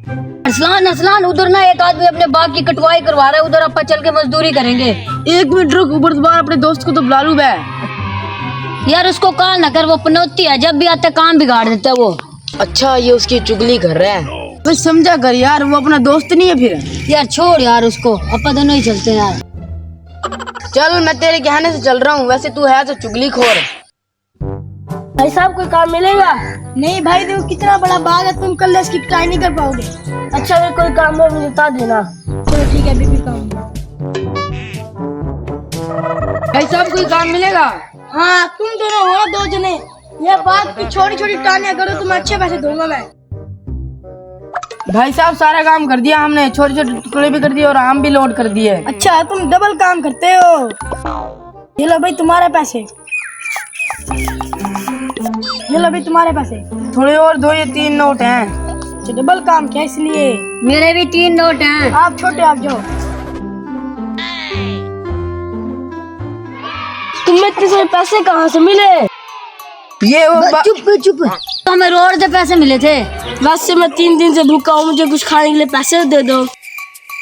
अरसलान अरसलान, उधर ना एक आदमी अपने बाग की कटवाई करवा रहा है, उधर अपन चल के मजदूरी करेंगे। 1 मिनट रुक, ऊपर दोबारा अपने दोस्त को तो बुला लूं मैं। यार उसको कॉल ना कर, वो पनौती है, जब भी आता काम बिगाड़ देता है वो। अच्छा, ये उसकी चुगली कर रहा है। बस समझा कर यार, वो अपना दोस्त नहीं है फिर। यार छोड़ यार उसको, अपन दोनों ही चलते हैं यार। चल मैं तेरे कहने से चल रहा हूँ, वैसे तू है तो चुगली खोर। भाई साहब कोई काम मिलेगा? नहीं भाई, देखो कितना बड़ा बाग है, तुम कल इसकी कटाई नहीं कर पाओगे। अच्छा अगर कोई काम है मुझे बता देना। चलो ठीक है, अभी कोई काम नहीं। भाई साहब कोई काम मिलेगा? हाँ, तुम दोनों हो 2 जने, ये बात की छोटी छोटी टानियां करो, तुम्हें अच्छे पैसे दूंगा मैं। भाई साहब सारा काम कर दिया हमने, छोटे छोटे टुकड़े भी कर दिए और आम भी लोड कर दिए। अच्छा, तुम डबल काम करते हो। ये लो भाई तुम्हारे पैसे, ये लो भाई तुम्हारे पैसे। थोड़े और दो, ये 3 नोट हैं। अच्छा, डबल काम किया इसलिए। मेरे भी 3 नोट हैं। आप छोटे आप जाओ। तुम्हें इतने सारे पैसे कहाँ से मिले? ये वो चुप चुप, तो हमें रोड से पैसे मिले थे। वैसे मैं 3 दिन से भूखा हूँ, मुझे कुछ खाने के लिए पैसे दे दो।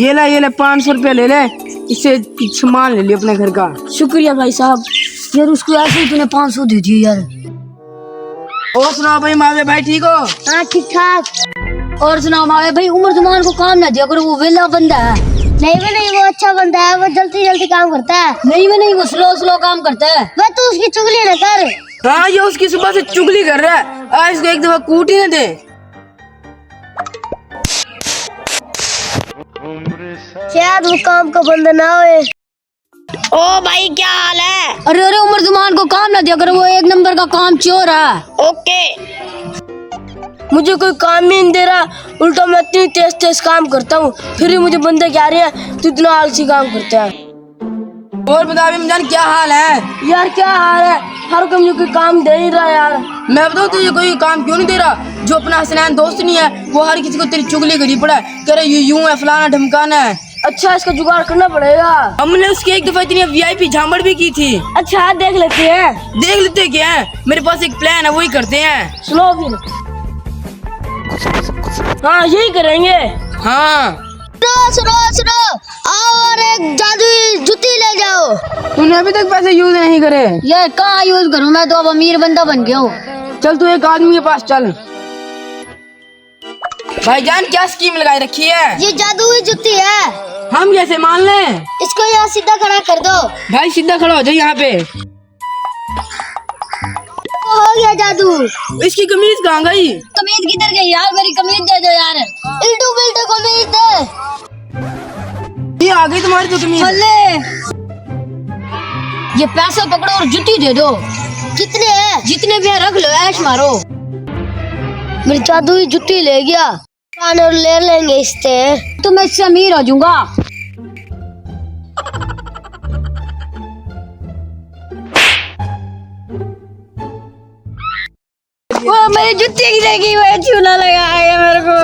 ये ले 500 रुपया ले ले, इससे सामान ले लियो अपने घर का। शुक्रिया भाई साहब। यार उसको ऐसे ही तूने 500 दे दिए यार। और सुनाओ भाई मावे भाई, ठीक हो? हाँ ठीक ठाक। और सुनाओ मावे भाई, उमर जुमान को काम ना दिया करो, वो वेला बंदा है। नहीं, वो अच्छा बंदा है, वो जल्दी जल्दी काम करता है। नहीं वो स्लो काम करता है। वह तू उसकी चुगली न कर। हाँ, ये उसकी सुबह से चुगली कर रहा है, आज इसको एक दफा कूट ही न दे। शायद वो काम का बंदा ना होए। ओ भाई क्या हाल है? अरे उमर जुमान को काम ना दिया करो, वो 1 नंबर का काम चोर है। ओके, मुझे कोई काम ही नहीं दे रहा, उल्टा मैं इतनी तेज काम करता हूँ, फिर भी मुझे बंदे क्या रहे हैं, तू इतना आलसी काम करता है। और बता जान क्या हाल है? यार क्या हाल है, हर कोई मुझे कोई काम दे नहीं रहा यार। मैं बताऊँ तुझे कोई काम क्यों नहीं दे रहा? जो अपना हसनैन दोस्त नहीं है, वो हर किसी को तेरी चुगली करी पड़ा है, कह रहे यूं है, फलाना ढमकाना है। अच्छा, इसका जुगाड़ करना पड़ेगा। हमने उसकी एक दफा इतनी वीआईपी झामड़ भी की थी। अच्छा देख लेते हैं। देख लेते क्या है, मेरे पास एक प्लान है, वही करते हैं। सुनो फिर। हाँ यही करेंगे। हाँ सुनो, आओ और एक जादुई जूती ले जाओ। तूने अभी तक पैसे यूज नहीं करे। यार कहाँ यूज करूँ, मैं तो अब अमीर बंदा बन गया हूँ। चल तू एक आदमी के पास चल। भाईजान क्या स्कीम लगाई रखी है? ये जादुई जूती है, हम कैसे मान लें? इसको यहाँ सीधा खड़ा कर दो। भाई सीधा खड़ा हो जाए यहाँ पे। हो गया जादू। इसकी कमीज कहाँ गई? कमीज किधर गई यार, मेरी कमीज दे दो यार। इल्टू बिल्टू कमीज दे। ये आ गई तुम्हारी तो कमीज। अल्ले ये पैसे पकड़ो और जूती दे दो। कितने हैं? जितने भी हैं रख लो, ऐश मारो। मेरी जादुई जूती ले गया, और ले लेंगे इससे, तो मैं इससे अमीर हो जाऊंगा। वो मेरी जूती गिरेगी, वो चूना लगाया मेरे को।